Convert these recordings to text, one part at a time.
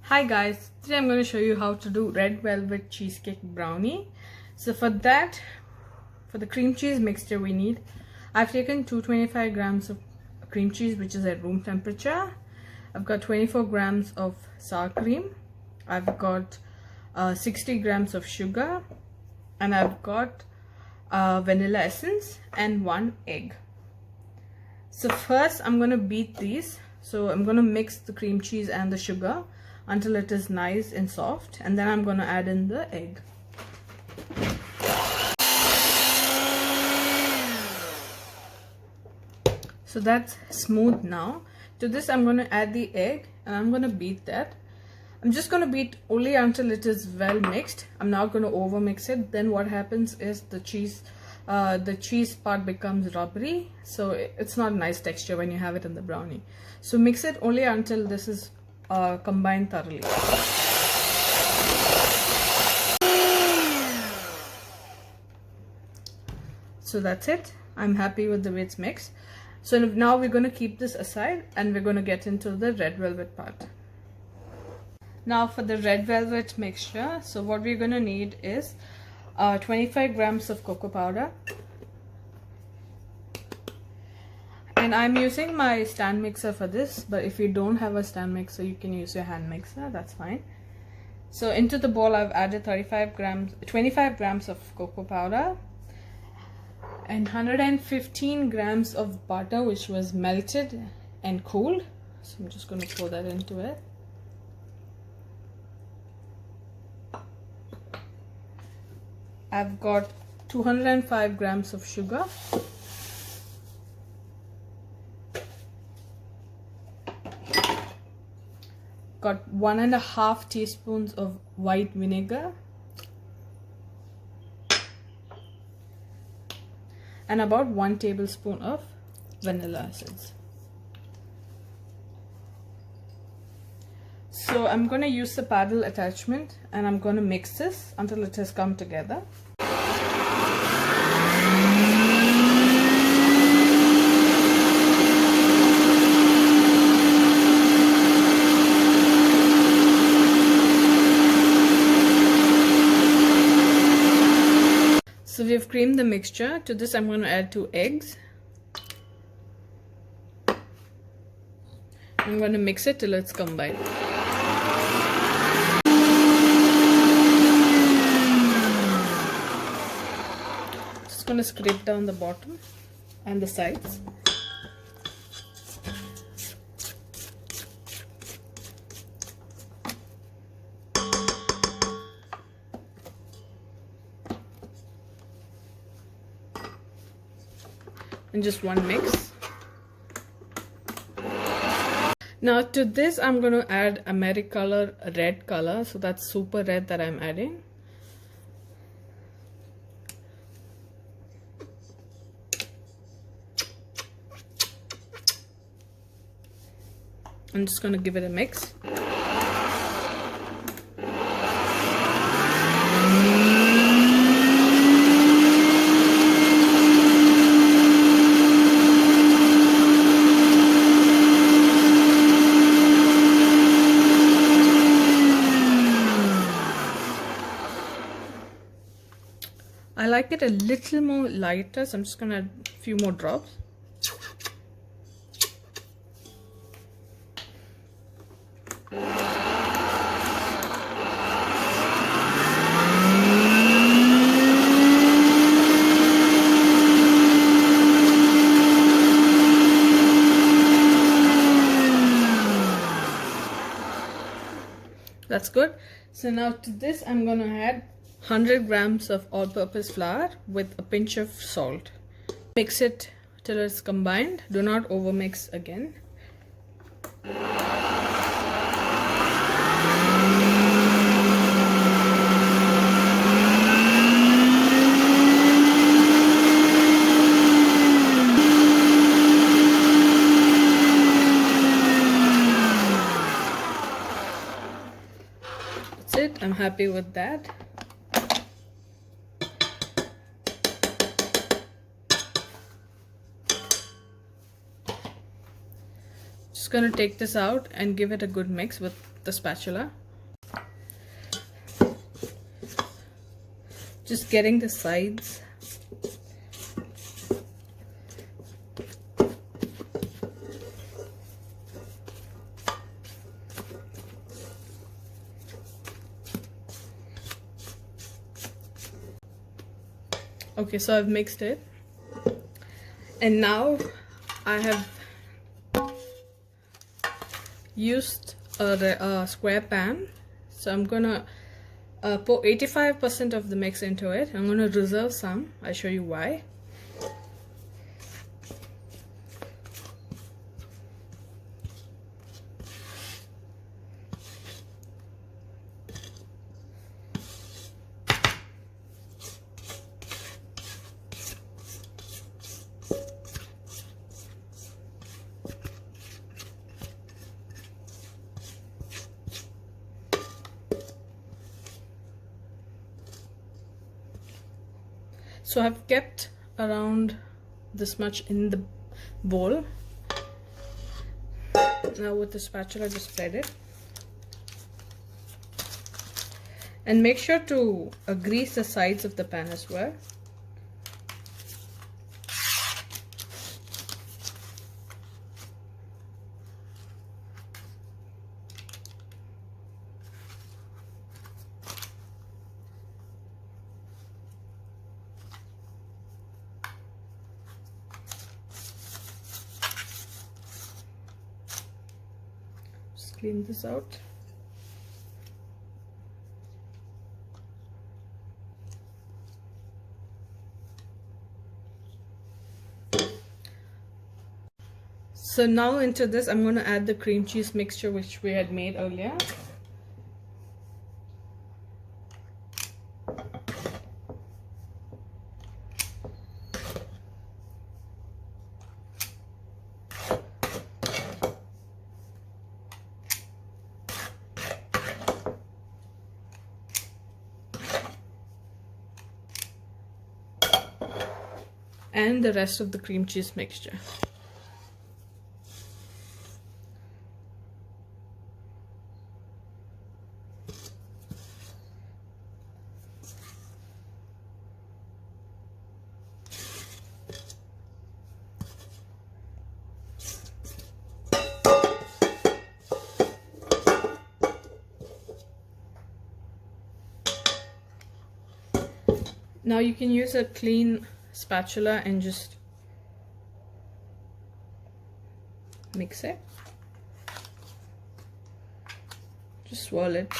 Hi guys, today I'm going to show you how to do red velvet cheesecake brownie. So for that, for the cream cheese mixture I've taken 225 grams of cream cheese, which is at room temperature. I've got 24 grams of sour cream. I've got 60 grams of sugar, and I've got vanilla essence and 1 egg. So first I'm going to beat these. So I'm going to mix the cream cheese and the sugar until it is nice and soft, and then I'm going to add in the egg. So that's smooth now. To this I'm going to add the egg and I'm going to beat that. I'm just going to beat only until it is well mixed. I'm not going to over mix it. Then what happens is the cheese part becomes rubbery, so it's not a nice texture when you have it in the brownie. So mix it only until this is combined thoroughly. So that's it. I'm happy with the way it's mixed. So now we're going to keep this aside and we're going to get into the red velvet part. Now for the red velvet mixture, so what we're going to need is 25 grams of cocoa powder. And I'm using my stand mixer for this, but if you don't have a stand mixer, you can use your hand mixer, that's fine. So into the bowl I've added 25 grams of cocoa powder and 115 grams of butter, which was melted and cooled. So I'm just going to pour that into it. I've got 205 grams of sugar. Got 1.5 teaspoons of white vinegar and about 1 tablespoon of vanilla essence. So I'm going to use the paddle attachment and I'm going to mix this until it has come together. So we've creamed the mixture. To this I'm going to add 2 eggs. I'm going to mix it till it's combined. Just going to scrape down the bottom and the sides. And just one mix. Now to this I'm going to add Americolor red color, so that's super red that I'm adding. I'm just going to give it a mix. I like it a little more lighter, so I'm just going to add a few more drops. That's good. So now to this I'm going to add 100 grams of all-purpose flour with a pinch of salt. Mix it till it's combined. Do not overmix again. That's it. I'm happy with that. going to take this out and give it a good mix with the spatula. Just getting the sides. Okay, so I've mixed it, and now I have used a square pan. So I'm gonna pour 85% of the mix into it. I'm gonna reserve some. I'll show you why. So I've kept around this much in the bowl. Now with the spatula, just spread it. And make sure to grease the sides of the pan as well. Clean this out. So now into this, I'm going to add the cream cheese mixture which we had made earlier. And the rest of the cream cheese mixture. Now you can use a clean spatula and just mix it. Just swirl it.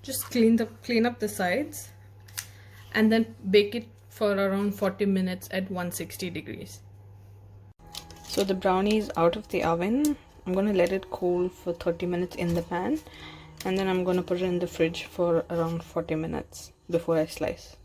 Just clean up the sides and then bake it for around 40 minutes at 160 degrees. So the brownie is out of the oven. I'm going to let it cool for 30 minutes in the pan, and then I'm going to put it in the fridge for around 40 minutes before I slice.